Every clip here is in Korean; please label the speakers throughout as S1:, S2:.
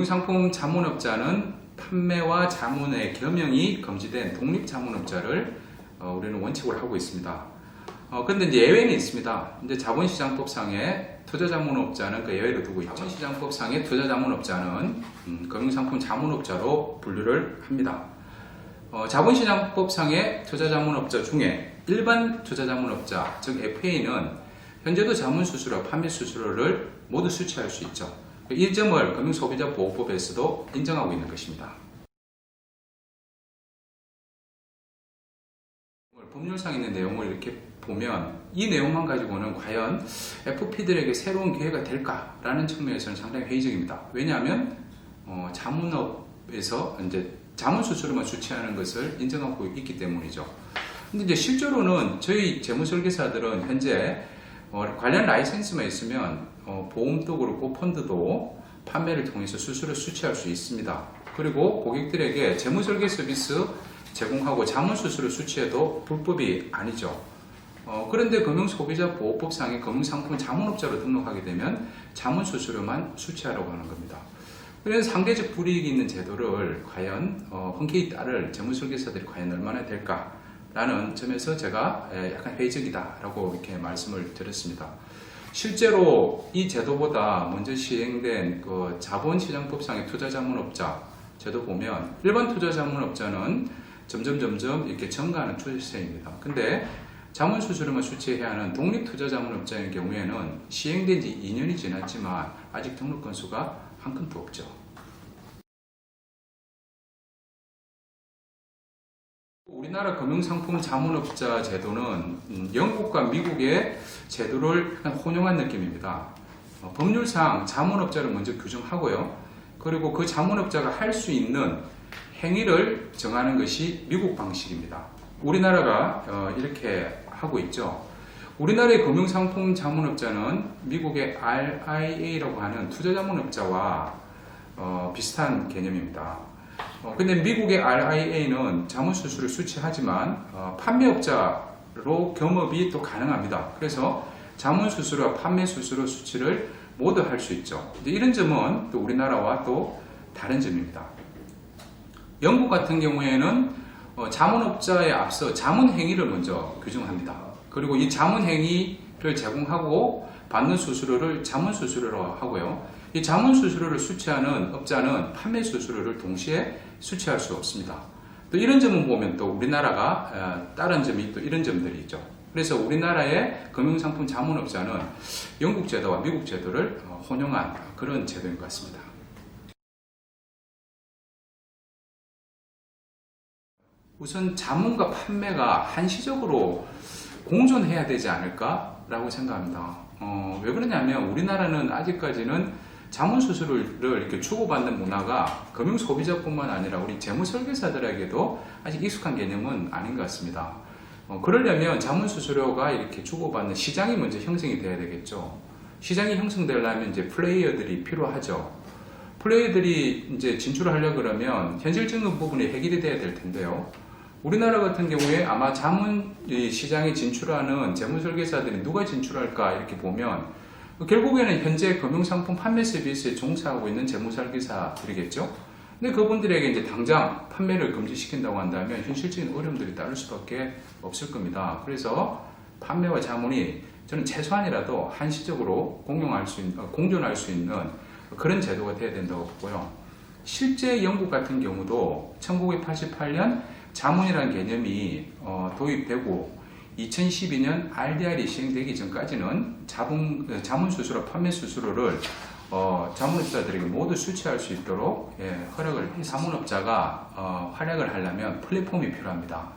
S1: 금융상품 자문업자는 판매와 자문의 겸용이 금지된 독립자문업자를 우리는 원칙으로 하고 있습니다. 그런데 이제 예외는 있습니다. 이제 자본시장법상의 투자자문업자는 그 예외를 두고 있죠. 자본시장법상의 투자자문업자는 금융상품 자문업자로 분류를 합니다. 자본시장법상의 투자자문업자 중에 일반 투자자문업자, 즉 FA는 현재도 자문수수료, 판매수수료를 모두 수취할 수 있죠. 이 점을 금융소비자보호법에서도 인정하고 있는 것입니다. 법률상 있는 내용을 이렇게 보면 이 내용만 가지고는 과연 FP들에게 새로운 기회가 될까라는 측면에서는 상당히 회의적입니다. 왜냐하면 자문업에서 이제 자문수수료만 수취하는 것을 인정하고 있기 때문이죠. 근데 이제 실제로는 저희 재무설계사들은 현재 관련 라이센스만 있으면 보험도 그렇고 펀드도 판매를 통해서 수수료 수취할 수 있습니다. 그리고 고객들에게 재무설계 서비스 제공하고 자문수수료 수취해도 불법이 아니죠. 그런데 금융소비자보호법상의 금융상품 자문업자로 등록하게 되면 자문수수료만 수취하라고 하는 겁니다. 그래서 상대적 불이익이 있는 제도를 과연 흔쾌히 따를 재무설계사들이 과연 얼마나 될까라는 점에서 제가 약간 회의적이다라고 이렇게 말씀을 드렸습니다. 실제로 이 제도보다 먼저 시행된 그 자본시장법상의 투자자문업자 제도 보면 일반 투자자문업자는 점점 이렇게 증가하는 추세입니다. 근데 자문수수료만 수취해야 하는 독립투자자문업자의 경우에는 시행된 지 2년이 지났지만 아직 등록 건수가 한 건도 없죠. 우리나라 금융상품 자문업자 제도는 영국과 미국의 제도를 약간 혼용한 느낌입니다. 법률상 자문업자를 먼저 규정하고요. 그리고 그 자문업자가 할 수 있는 행위를 정하는 것이 미국 방식입니다. 우리나라가 이렇게 하고 있죠. 우리나라의 금융상품 자문업자는 미국의 RIA라고 하는 투자자문업자와 비슷한 개념입니다. 근데 미국의 RIA는 자문수수료를 수취하지만 판매업자로 겸업이 또 가능합니다. 그래서 자문수수료와 판매수수료 수취를 모두 할 수 있죠. 이런 점은 또 우리나라와 또 다른 점입니다. 영국 같은 경우에는 자문업자에 앞서 자문행위를 먼저 규정합니다. 그리고 이 자문행위를 제공하고 받는 수수료를 자문수수료로 하고요. 이 자문수수료를 수취하는 업자는 판매수수료를 동시에 수취할 수 없습니다. 또 이런 점을 보면 또 우리나라가 다른 점이 또 이런 점들이 있죠. 그래서 우리나라의 금융상품 자문업자는 영국 제도와 미국 제도를 혼용한 그런 제도인 것 같습니다. 우선 자문과 판매가 한시적으로 공존해야 되지 않을까라고 생각합니다. 왜 그러냐면 우리나라는 아직까지는 자문수수료를 이렇게 주고받는 문화가 금융소비자뿐만 아니라 우리 재무설계사들에게도 아직 익숙한 개념은 아닌 것 같습니다. 그러려면 자문수수료가 이렇게 주고받는 시장이 먼저 형성이 돼야 되겠죠. 시장이 형성되려면 이제 플레이어들이 필요하죠. 플레이어들이 이제 진출하려고 그러면 현실적인 부분이 해결이 돼야 될 텐데요. 우리나라 같은 경우에 아마 자문 시장에 진출하는 재무설계사들이 누가 진출할까 이렇게 보면 결국에는 현재 금융상품 판매 서비스에 종사하고 있는 재무설계사들이겠죠. 근데 그분들에게 이제 당장 판매를 금지시킨다고 한다면 현실적인 어려움들이 따를 수밖에 없을 겁니다. 그래서 판매와 자문이 저는 최소한이라도 한시적으로 공존할 수 있는 그런 제도가 돼야 된다고 보고요. 실제 영국 같은 경우도 1988년 자문이라는 개념이 도입되고 2012년 RDR이 시행되기 전까지는 자문수수료, 판매수수료를 자문업자들에게 모두 수취할 수 있도록 허락을 해서 자문업자가 활약을 하려면 플랫폼이 필요합니다.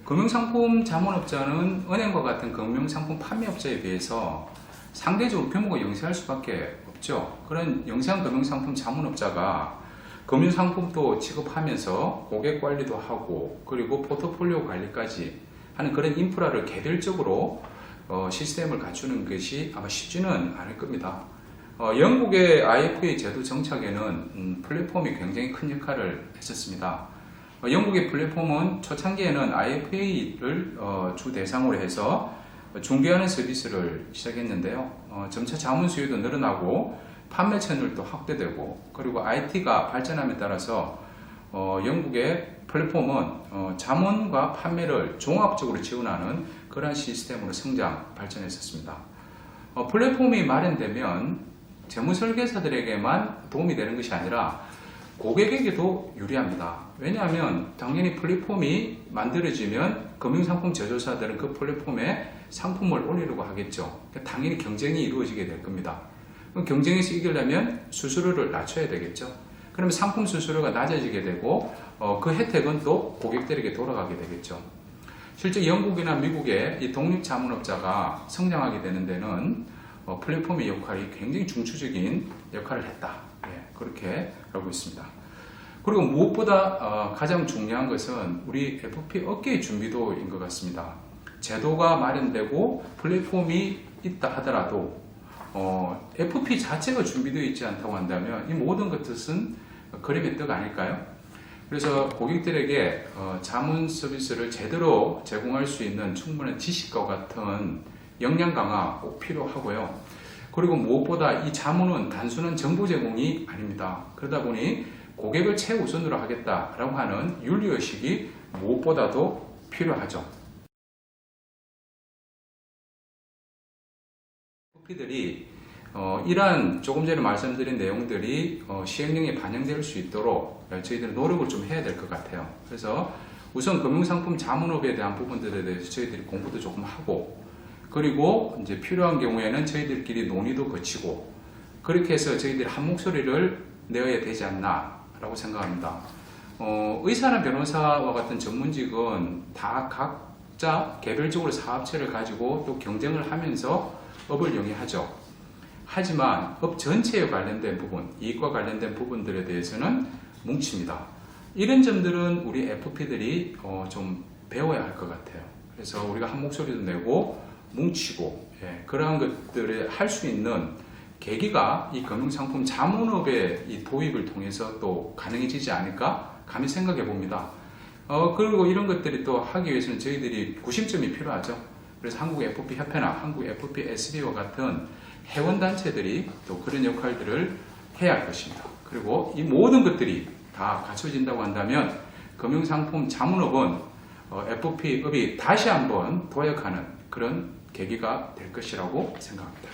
S1: 금융상품 자문업자는 은행과 같은 금융상품 판매업자에 비해서 상대적으로 규모가 영세할 수밖에 없죠. 그런 영세한 금융상품 자문업자가 금융상품도 취급하면서 고객 관리도 하고 그리고 포트폴리오 관리까지 하는 그런 인프라를 개별적으로 시스템을 갖추는 것이 아마 쉽지는 않을 겁니다. 영국의 IFA 제도 정착에는 플랫폼이 굉장히 큰 역할을 했었습니다. 영국의 플랫폼은 초창기에는 IFA를 주 대상으로 해서 중개하는 서비스를 시작했는데요. 점차 자문 수요도 늘어나고 판매 채널도 확대되고, 그리고 IT가 발전함에 따라서 영국의 플랫폼은 자문과 판매를 종합적으로 지원하는 그런 시스템으로 성장, 발전했었습니다. 플랫폼이 마련되면 재무설계사들에게만 도움이 되는 것이 아니라 고객에게도 유리합니다. 왜냐하면 당연히 플랫폼이 만들어지면 금융상품 제조사들은 그 플랫폼에 상품을 올리려고 하겠죠. 당연히 경쟁이 이루어지게 될 겁니다. 그럼 경쟁에서 이기려면 수수료를 낮춰야 되겠죠. 그러면 상품 수수료가 낮아지게 되고 그 혜택은 또 고객들에게 돌아가게 되겠죠. 실제 영국이나 미국의 이 독립자문업자가 성장하게 되는 데는 플랫폼의 역할이 굉장히 중추적인 역할을 했다. 그렇게 알고 있습니다. 그리고 무엇보다 가장 중요한 것은 우리 FP 업계의 준비도인 것 같습니다. 제도가 마련되고 플랫폼이 있다 하더라도 FP 자체가 준비되어 있지 않다고 한다면 이 모든 것은 그림의 떡 아닐까요? 그래서 고객들에게 자문 서비스를 제대로 제공할 수 있는 충분한 지식과 같은 역량 강화 꼭 필요하고요. 그리고 무엇보다 이 자문은 단순한 정보 제공이 아닙니다. 그러다 보니 고객을 최우선으로 하겠다라고 하는 윤리의식이 무엇보다도 필요하죠. FP들이 이러한 조금 전에 말씀드린 내용들이 시행령에 반영될 수 있도록 저희들은 노력을 좀 해야 될 것 같아요. 그래서 우선 금융상품 자문업에 대한 부분들에 대해서 저희들이 공부도 조금 하고, 그리고 이제 필요한 경우에는 저희들끼리 논의도 거치고, 그렇게 해서 저희들이 한 목소리를 내어야 되지 않나라고 생각합니다. 의사나 변호사와 같은 전문직은 다 각자 개별적으로 사업체를 가지고 또 경쟁을 하면서 업을 영위하죠. 하지만 업 전체에 관련된 부분, 이익과 관련된 부분들에 대해서는 뭉칩니다. 이런 점들은 우리 FP들이 좀 배워야 할 것 같아요. 그래서 우리가 한 목소리도 내고 뭉치고, 그러한 것들을 할 수 있는 계기가 이 금융상품 자문업의 이 도입을 통해서 또 가능해지지 않을까 감히 생각해 봅니다. 그리고 이런 것들이 또 하기 위해서는 저희들이 구심점이 필요하죠. 그래서 한국 FP 협회나 한국 FP SB와 같은 회원단체들이 또 그런 역할들을 해야 할 것입니다. 그리고 이 모든 것들이 다 갖춰진다고 한다면 금융상품 자문업은 FP업이 다시 한번 도약하는 그런 계기가 될 것이라고 생각합니다.